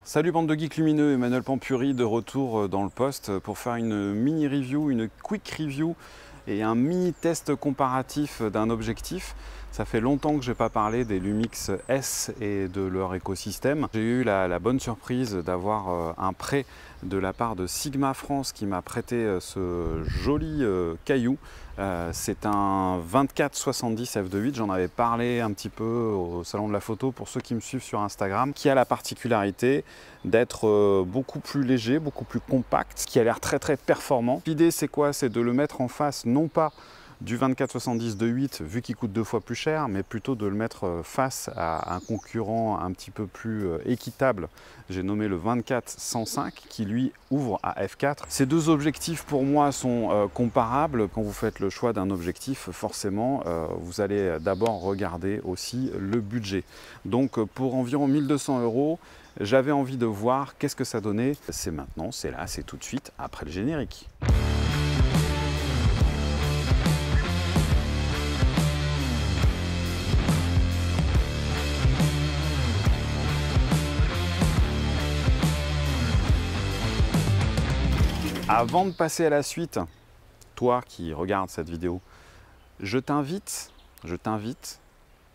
Salut bande de geeks lumineux, Emmanuel Pampuri de retour dans le poste pour faire une mini review, une quick review et un mini test comparatif d'un objectif. Ça fait longtemps que je n'ai pas parlé des Lumix S et de leur écosystème. J'ai eu la bonne surprise d'avoir un prêt de la part de Sigma France qui m'a prêté ce joli caillou. C'est un 24-70 f2.8, j'en avais parlé un petit peu au salon de la photo pour ceux qui me suivent sur Instagram, qui a la particularité d'être beaucoup plus léger, beaucoup plus compact, qui a l'air très performant. L'idée c'est quoi? C'est de le mettre en face non pas du 24-70 2.8 vu qu'il coûte 2 fois plus cher, mais plutôt de le mettre face à un concurrent un petit peu plus équitable. J'ai nommé le 24-105 qui lui ouvre à f4. Ces deux objectifs pour moi sont comparables. Quand vous faites le choix d'un objectif, forcément vous allez d'abord regarder aussi le budget. Donc pour environ 1200 €, j'avais envie de voir qu'est-ce que ça donnait. C'est maintenant, c'est là, c'est tout de suite après le générique. Avant de passer à la suite, toi qui regardes cette vidéo, je t'invite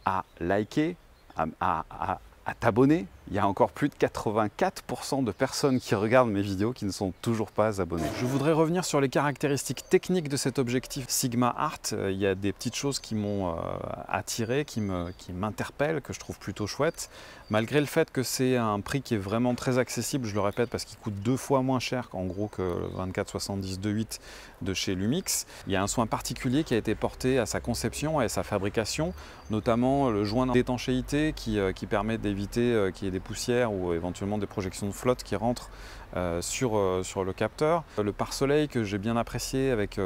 à liker, à t'abonner. Il y a encore plus de 84% de personnes qui regardent mes vidéos qui ne sont toujours pas abonnées. Je voudrais revenir sur les caractéristiques techniques de cet objectif Sigma Art. Il y a des petites choses qui m'ont attiré, qui m'interpellent, que je trouve plutôt chouettes. Malgré le fait que c'est un prix qui est vraiment très accessible, je le répète, parce qu'il coûte 2 fois moins cher qu'en gros que le 24-70 2.8 de chez Lumix. Il y a un soin particulier qui a été porté à sa conception et à sa fabrication, notamment le joint d'étanchéité qui permet d'éviter qu'il y ait des poussières ou éventuellement des projections de flotte qui rentrent sur le capteur. Le pare-soleil que j'ai bien apprécié avec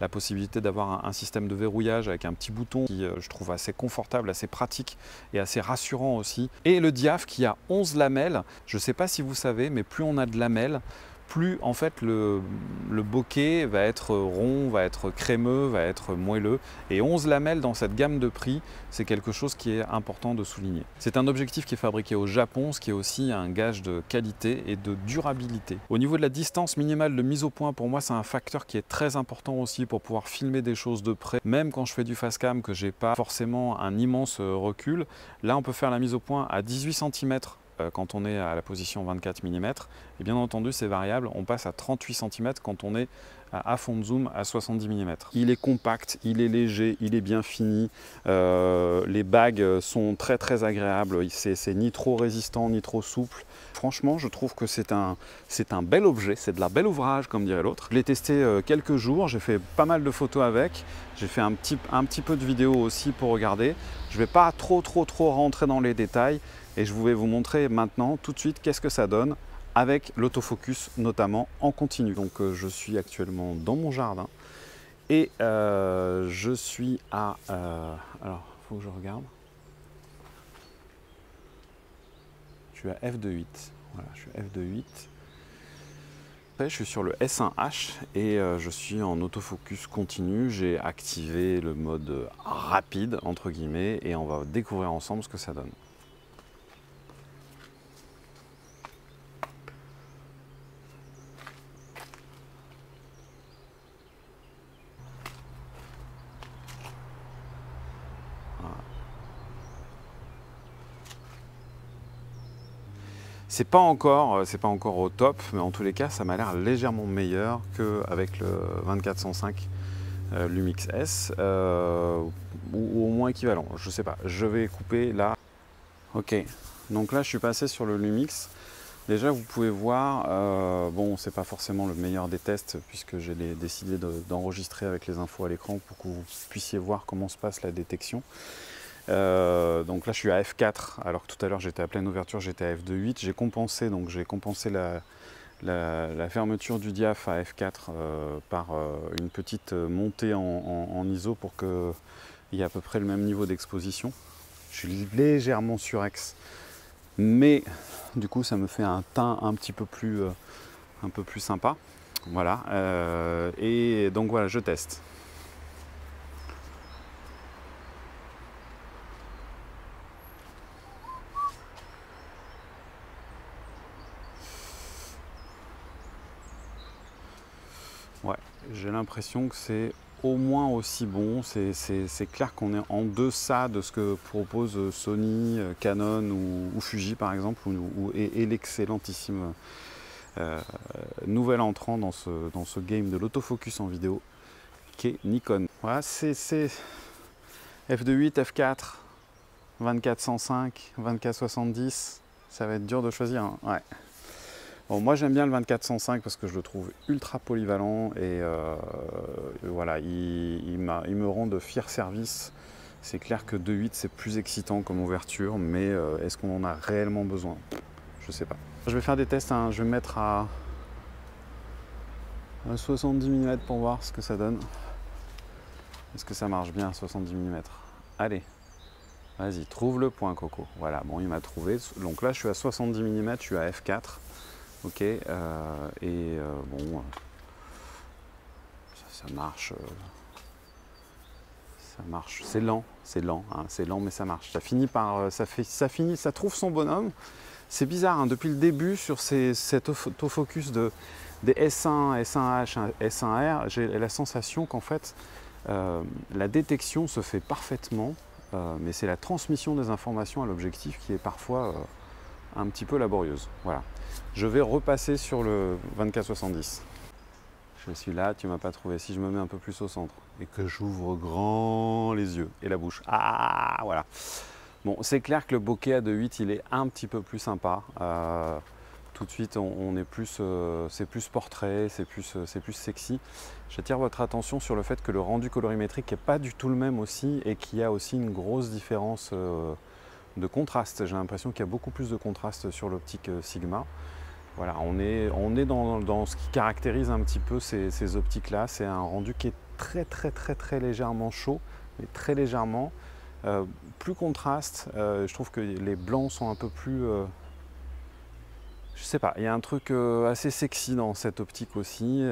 la possibilité d'avoir un système de verrouillage avec un petit bouton qui je trouve assez confortable, assez pratique et assez rassurant aussi. Et le diaph qui a 11 lamelles. Je ne sais pas si vous savez, mais plus on a de lamelles, plus en fait le bokeh va être rond, va être crémeux, va être moelleux. Et 11 lamelles dans cette gamme de prix, c'est quelque chose qui est important de souligner. C'est un objectif qui est fabriqué au Japon, ce qui est aussi un gage de qualité et de durabilité. Au niveau de la distance minimale de mise au point, pour moi c'est un facteur qui est très important aussi pour pouvoir filmer des choses de près. Même quand je fais du face cam, que j'ai pas forcément un immense recul, là on peut faire la mise au point à 18 cm quand on est à la position 24 mm, et bien entendu c'est variable, on passe à 38 cm quand on est à fond de zoom à 70 mm. Il est compact, il est léger, il est bien fini, les bagues sont très agréables, c'est ni trop résistant ni trop souple. Franchement je trouve que c'est un bel objet, c'est de la belle ouvrage comme dirait l'autre. Je l'ai testé quelques jours, j'ai fait pas mal de photos avec, j'ai fait un petit peu de vidéos aussi pour regarder. Je ne vais pas trop rentrer dans les détails et je vais vous montrer maintenant tout de suite qu'est-ce que ça donne avec l'autofocus notamment en continu. Donc je suis actuellement dans mon jardin et je suis à... alors il faut que je regarde. Je suis à f2.8. Voilà, je suis à f2.8. Je suis sur le S1H et je suis en autofocus continu. J'ai activé le mode rapide entre guillemets et on va découvrir ensemble ce que ça donne. C'est pas encore au top, mais en tous les cas, ça m'a l'air légèrement meilleur qu'avec le 24-105 Lumix S, ou au moins équivalent, je sais pas. Je vais couper là. Ok, donc là je suis passé sur le Lumix. Déjà vous pouvez voir, bon c'est pas forcément le meilleur des tests puisque j'ai décidé d'enregistrer avec les infos à l'écran pour que vous puissiez voir comment se passe la détection. Donc là je suis à f4 alors que tout à l'heure j'étais à pleine ouverture, j'étais à f2.8. J'ai compensé la fermeture du diaph à f4 par une petite montée en ISO pour qu'il y ait à peu près le même niveau d'exposition. Je suis légèrement surex, mais du coup ça me fait un teint un peu plus sympa. Voilà, et donc voilà, je teste. Ouais, j'ai l'impression que c'est au moins aussi bon. C'est clair qu'on est en deçà de ce que propose Sony, Canon ou Fuji par exemple, et l'excellentissime nouvel entrant dans ce game de l'autofocus en vidéo qui est Nikon. Voilà, c'est f2.8, f4, 24-105, 24-70, ça va être dur de choisir. Hein. Ouais. Bon, moi j'aime bien le 24-105 parce que je le trouve ultra polyvalent et voilà, il me rend de fiers services. C'est clair que 2.8 c'est plus excitant comme ouverture, mais est-ce qu'on en a réellement besoin? Je sais pas. Je vais faire des tests, hein. Je vais me mettre à 70 mm pour voir ce que ça donne. Est-ce que ça marche bien à 70 mm? Allez, vas-y, trouve le point, Coco. Voilà, bon, il m'a trouvé. Donc là, je suis à 70 mm, je suis à f4. Ok, bon, ça marche. Ça marche. C'est lent, hein, c'est lent, mais ça marche. Ça finit par, ça trouve son bonhomme. C'est bizarre, hein, depuis le début sur cet autofocus des S1, S1H, S1R, j'ai la sensation qu'en fait la détection se fait parfaitement, mais c'est la transmission des informations à l'objectif qui est parfois un petit peu laborieuse. Voilà. Je vais repasser sur le 24-70. Je suis là, tu m'as pas trouvé. Si je me mets un peu plus au centre et que j'ouvre grand les yeux et la bouche. Ah, voilà. Bon, c'est clair que le bokeh à 2.8, il est un petit peu plus sympa. Tout de suite, on est plus, c'est plus portrait, c'est plus sexy. J'attire votre attention sur le fait que le rendu colorimétrique n'est pas du tout le même aussi et qu'il y a aussi une grosse différence de contraste. J'ai l'impression qu'il y a beaucoup plus de contraste sur l'optique Sigma. Voilà, on est dans ce qui caractérise un petit peu ces optiques-là. C'est un rendu qui est très légèrement chaud, mais très légèrement. Plus contraste, je trouve que les blancs sont un peu plus... je sais pas, il y a un truc assez sexy dans cette optique aussi,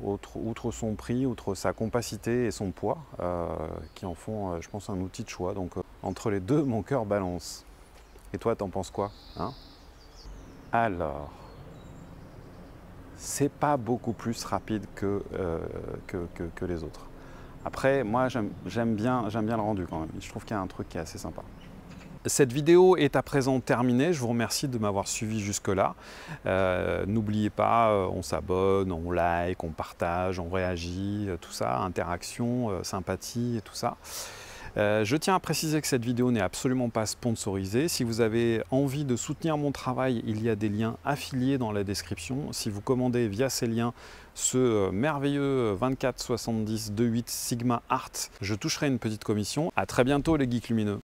outre son prix, outre sa compacité et son poids, qui en font, je pense, un outil de choix. Donc entre les deux, mon cœur balance. Et toi, t'en penses quoi, hein? Alors, c'est pas beaucoup plus rapide que les autres. Après, moi, j'aime bien le rendu quand même. Je trouve qu'il y a un truc qui est assez sympa. Cette vidéo est à présent terminée. Je vous remercie de m'avoir suivi jusque-là. N'oubliez pas, on s'abonne, on like, on partage, on réagit, tout ça, interaction, sympathie et tout ça. Je tiens à préciser que cette vidéo n'est absolument pas sponsorisée. Si vous avez envie de soutenir mon travail, il y a des liens affiliés dans la description. Si vous commandez via ces liens ce merveilleux 24-70 2.8 Sigma Art, je toucherai une petite commission. À très bientôt les geeks lumineux.